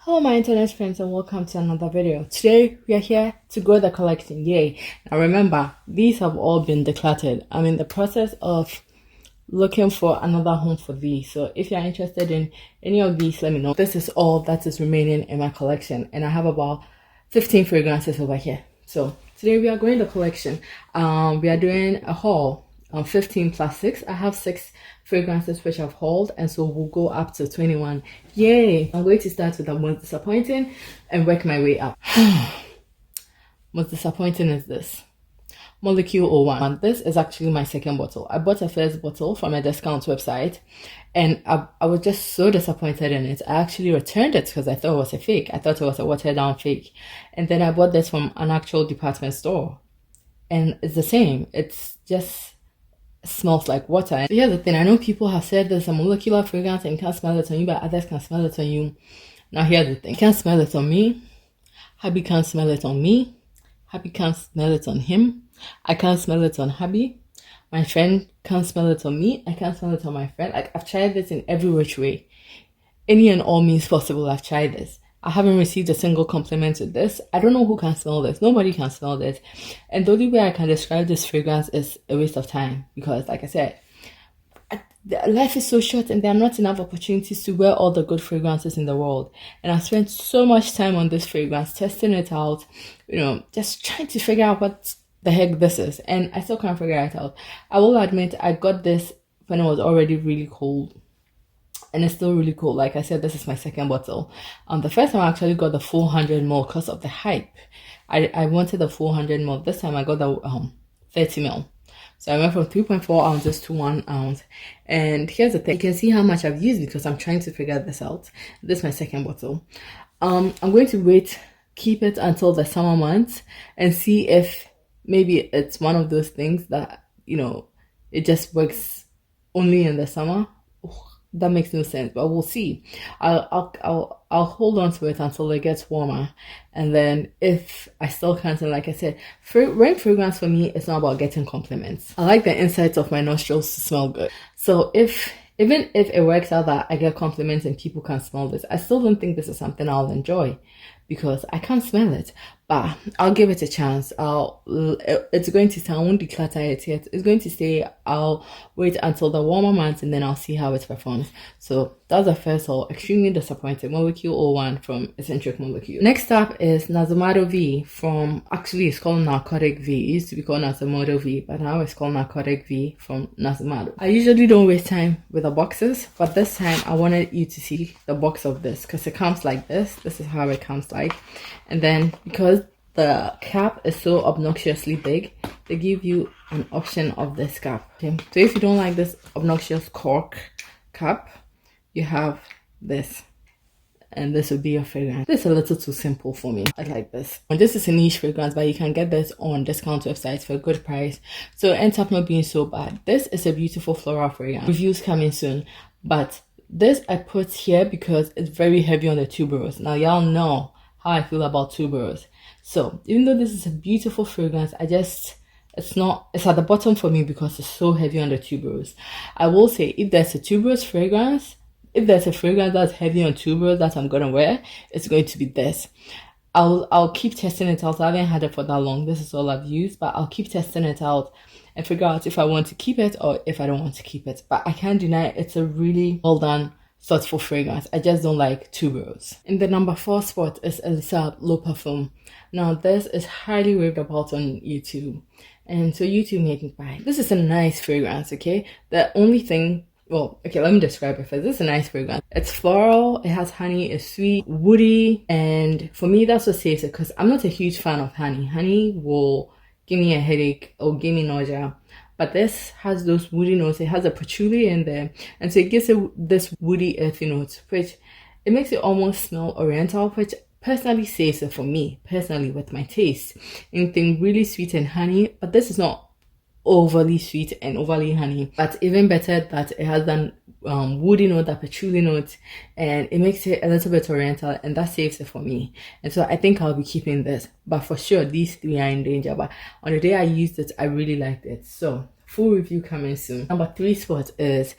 Hello my internet friends and welcome to another video. Today we are here to grow the collection, yay. Now remember, these have all been decluttered. I'm in the process of looking for another home for these. So if you're interested in any of these, let me know. This is all that is remaining in my collection and I have about 15 fragrances over here. So today we are growing the collection. We are doing a haul. 15 plus 6. I have 6 fragrances which I've hauled, and so we'll go up to 21. Yay! I'm going to start with the most disappointing and work my way up. Most disappointing is this Molecule 01. This is actually my second bottle. I bought a first bottle from a discount website and I was just so disappointed in it. I actually returned it because I thought it was a fake. I thought it was a watered down fake. And then I bought this from an actual department store and it's the same. It's just smells like water. And here's the thing, I know people have said there's a molecular fragrance and you can't smell it on you, but others can smell it on you. Now here's the thing, you can't smell it on me, hubby can't smell it on me, hubby can't smell it on him, I can't smell it on hubby, my friend can't smell it on me, I can't smell it on my friend. Like, I've tried this in every which way, any and all means possible. I've tried this. I haven't received a single compliment with this. I don't know who can smell this. Nobody can smell this. And the only way I can describe this fragrance is a waste of time. Because, like I said, life is so short and there are not enough opportunities to wear all the good fragrances in the world. And I spent so much time on this fragrance, testing it out, just trying to figure out what the heck this is. And I still can't figure it out. I will admit, I got this when it was already really cold. And it's still really cool. Like I said, this is my second bottle. The first time I actually got the 400 ml because of the hype. I wanted the 400 ml. This time I got the 30 ml. So I went from 3.4 ounces to 1 ounce. And here's the thing. You can see how much I've used because I'm trying to figure this out. This is my second bottle. I'm going to keep it until the summer months and see if maybe it's one of those things that, it just works only in the summer. That makes no sense, but we'll see. I'll hold on to it until it gets warmer, and then if I still can't, and like I said, wearing fragrance for me, it's not about getting compliments. I like the insides of my nostrils to smell good. So even if it works out that I get compliments and people can smell this, I still don't think this is something I'll enjoy because I can't smell it. But I'll give it a chance. It's going to stay. I won't declutter it yet. It's going to stay. I'll wait until the warmer months and then I'll see how it performs. So that's the first haul. Extremely disappointed. Molecule 01 from Eccentric Molecule. Next up is NASOMATTO V from, actually it's called Narcotic V. It used to be called NASOMATTO V, but now it's called Narcotic V from NASOMATTO. I usually don't waste time with the boxes, but this time I wanted you to see the box of this because it comes like this. This is how it comes like. And then because the cap is so obnoxiously big, they give you an option of this cap. Okay, so if you don't like this obnoxious cork cap, you have this, and this would be your fragrance. This is a little too simple for me. I like this. And this is a niche fragrance, but you can get this on discount websites for a good price, so it ends up not being so bad. This is a beautiful floral fragrance. Reviews coming soon, but this I put here because it's very heavy on the tuberose. Now y'all know how I feel about tuberose. So even though this is a beautiful fragrance, it's at the bottom for me because it's so heavy on the tuberose. I will say, if there's a tuberose fragrance, if there's a fragrance that's heavy on tuberose that I'm gonna wear, it's going to be this. I'll keep testing it out. I haven't had it for that long. This is all I've used, but I'll keep testing it out and figure out if I want to keep it or if I don't want to keep it. But I can't deny it's a really well done, thoughtful fragrance. I just don't like tuberose. In the number 4 spot is SAAB Low Perfume. Now this is highly raved about on YouTube, and so YouTube made me buy. This is a nice fragrance, okay? The only thing, well, okay, let me describe it first. This is a nice fragrance. It's floral, it has honey, it's sweet, woody, and for me that's what saves it because I'm not a huge fan of honey. Honey will give me a headache or give me nausea. But this has those woody notes. It has a patchouli in there, and so it gives it this woody earthy note, which it makes it almost smell oriental, which personally saves it for me, personally with my taste. Anything really sweet and honey, but this is not overly sweet and overly honey, but even better that it has that woody note, that patchouli note, and it makes it a little bit oriental, and that saves it for me. And so I think I'll be keeping this, but for sure these 3 are in danger. But on the day I used it, I really liked it. So full review coming soon. Number 3 spot is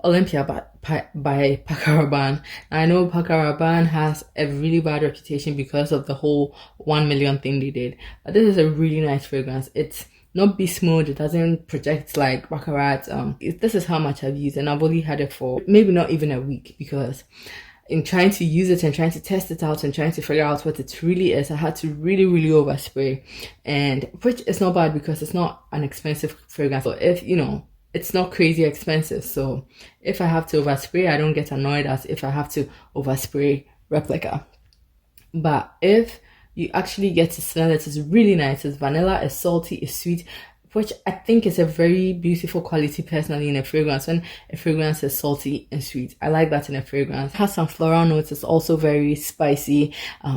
Olympea by PACO RABANNE. I know PACO RABANNE has a really bad reputation because of the whole 1 million thing they did. But this is a really nice fragrance. It's not beast mode. It doesn't project like Baccarat. This is how much I've used, and I've only had it for maybe not even a week, because in trying to use it and trying to test it out and trying to figure out what it really is, I had to really overspray, and which is not bad because it's not an expensive fragrance. So if you know, it's not crazy expensive, so if I have to overspray, I don't get annoyed as if I have to overspray replica. But if you actually get to smell it, it's really nice. It's vanilla, it's salty, it's sweet, which I think is a very beautiful quality personally in a fragrance. When a fragrance is salty and sweet, I like that in a fragrance. It has some floral notes. It's also very spicy.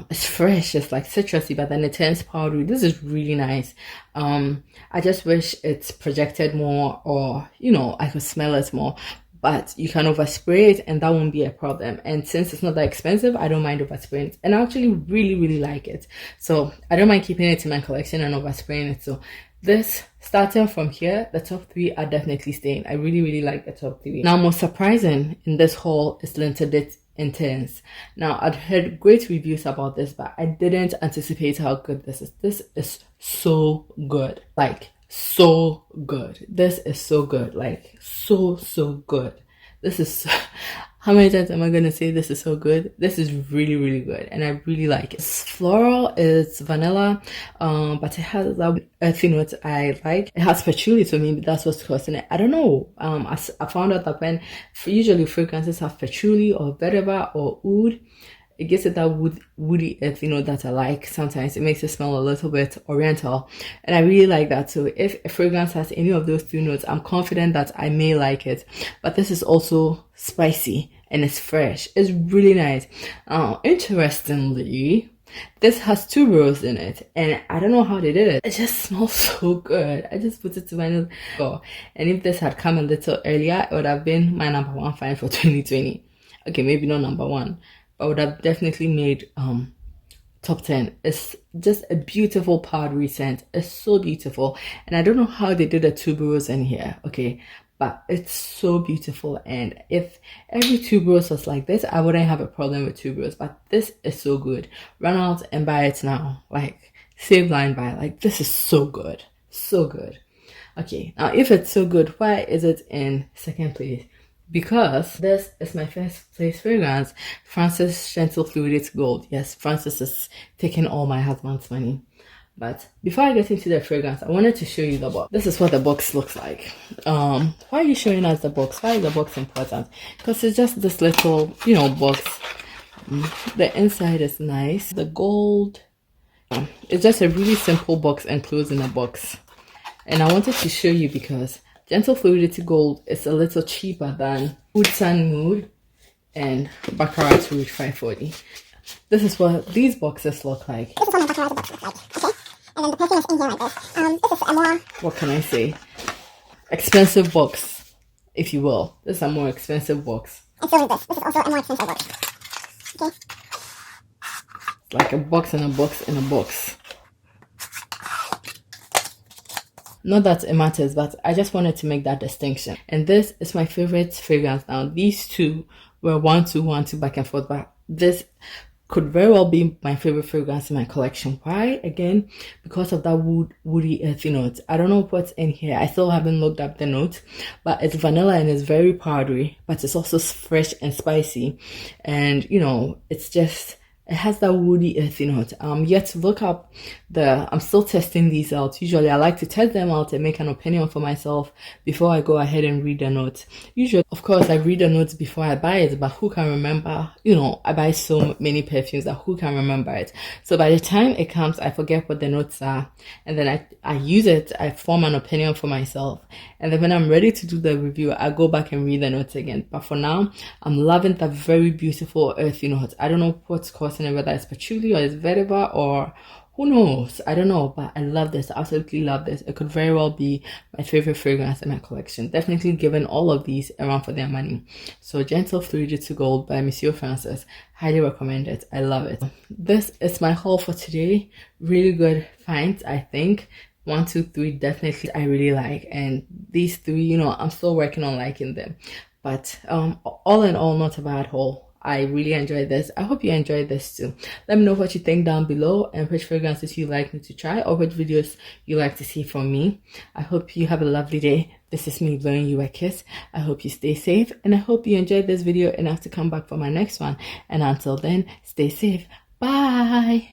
It's fresh. It's like citrusy, but then it turns powdery. This is really nice. I just wish it's projected more, or you know, I could smell it more. But you can overspray it and that won't be a problem. And since it's not that expensive, I don't mind overspraying it. And I actually really like it. So I don't mind keeping it in my collection and overspraying it. So this, starting from here, the top 3 are definitely staying. I really like the top 3. Now, most surprising in this haul is Linterdet Intense. Now, I'd heard great reviews about this, but I didn't anticipate how good this is. This is so good. Like, so good. This is so good. Like, so good. This is so... How many times am I going to say this is so good? This is really good, and I really like it. It's floral, it's vanilla, but it has that earthy note I like. It has patchouli, so maybe that's what's causing it. I don't know. I found out that when usually fragrances have patchouli or berberah or oud, it gives it that woody earthy note that I like. Sometimes it makes it smell a little bit oriental, and I really like that. So if a fragrance has any of those 2 notes, I'm confident that I may like it. But this is also spicy and it's fresh. It's really nice. Interestingly, this has tuberose in it, and I don't know how they did it. It just smells so good. I just put it to my nose. And if this had come a little earlier, it would have been my #1 find for 2020. Okay, maybe not #1, but would have definitely made top 10. It's just a beautiful powdery scent. It's so beautiful, and I don't know how they did a tuberose in here. Okay, but it's so beautiful, and if every tuberose was like this, I wouldn't have a problem with tuberose. But this is so good. Run out and buy it now. Like, save line buy. Like, this is so good, so good. Okay, now if it's so good, why is it in second place? Because this is my first place fragrance, Francis Gentle Fluidity Gold. Yes, Francis is taking all my husband's money. But before I get into the fragrance, I wanted to show you the box. This is what the box looks like. Why are you showing us the box? Why is the box important? Because it's just this little, you know, box. The inside is nice. The gold, it's just a really simple box enclosed in a box. And I wanted to show you because Gentle Fluidity Gold is a little cheaper than Oud Sun Mood and Baccarat Rouge 540. This is what these boxes look like. This is what my Baccarat box looks like, okay? And then the perfume is in here like this. This is a more... What can I say? Expensive box, if you will. This is a more expensive box. And so is this. This is also a more expensive box. Okay? It's like a box in a box in a box. Not that it matters, but I just wanted to make that distinction. And this is my favorite fragrance now. These 2 were 1-2 back and forth, but this could very well be my favorite fragrance in my collection. Why? Again, because of that woody earthy note. I don't know what's in here. I still haven't looked up the note, but it's vanilla and it's very powdery, but it's also fresh and spicy. And you know, it's just... it has that woody earthy note. Yet to look up I'm still testing these out. Usually I like to test them out and make an opinion for myself before I go ahead and read the notes. Usually, of course, I read the notes before I buy it, but who can remember? You know, I buy so many perfumes that who can remember it? So by the time it comes, I forget what the notes are. And then I use it, I form an opinion for myself. And then when I'm ready to do the review, I go back and read the notes again. But for now, I'm loving the very beautiful earthy notes. I don't know what's causing it, whether it's patchouli or it's berberah or who knows. I don't know, but I love this. I absolutely love this. It could very well be my favorite fragrance in my collection. Definitely giving all of these a run for their money. So Gentle Fluidity Gold by Monsieur Francis. Highly recommend it. I love it. This is my haul for today. Really good finds, I think. 1, 2, 3 definitely I really like, and these 3, you know, I'm still working on liking them. But all in all, not a bad haul. I really enjoyed this. I hope you enjoyed this too. Let me know what you think down below and which fragrances you like me to try or which videos you like to see from me. I hope you have a lovely day. This is me blowing you a kiss. I hope you stay safe and I hope you enjoyed this video enough to come back for my next one. And until then, stay safe. Bye.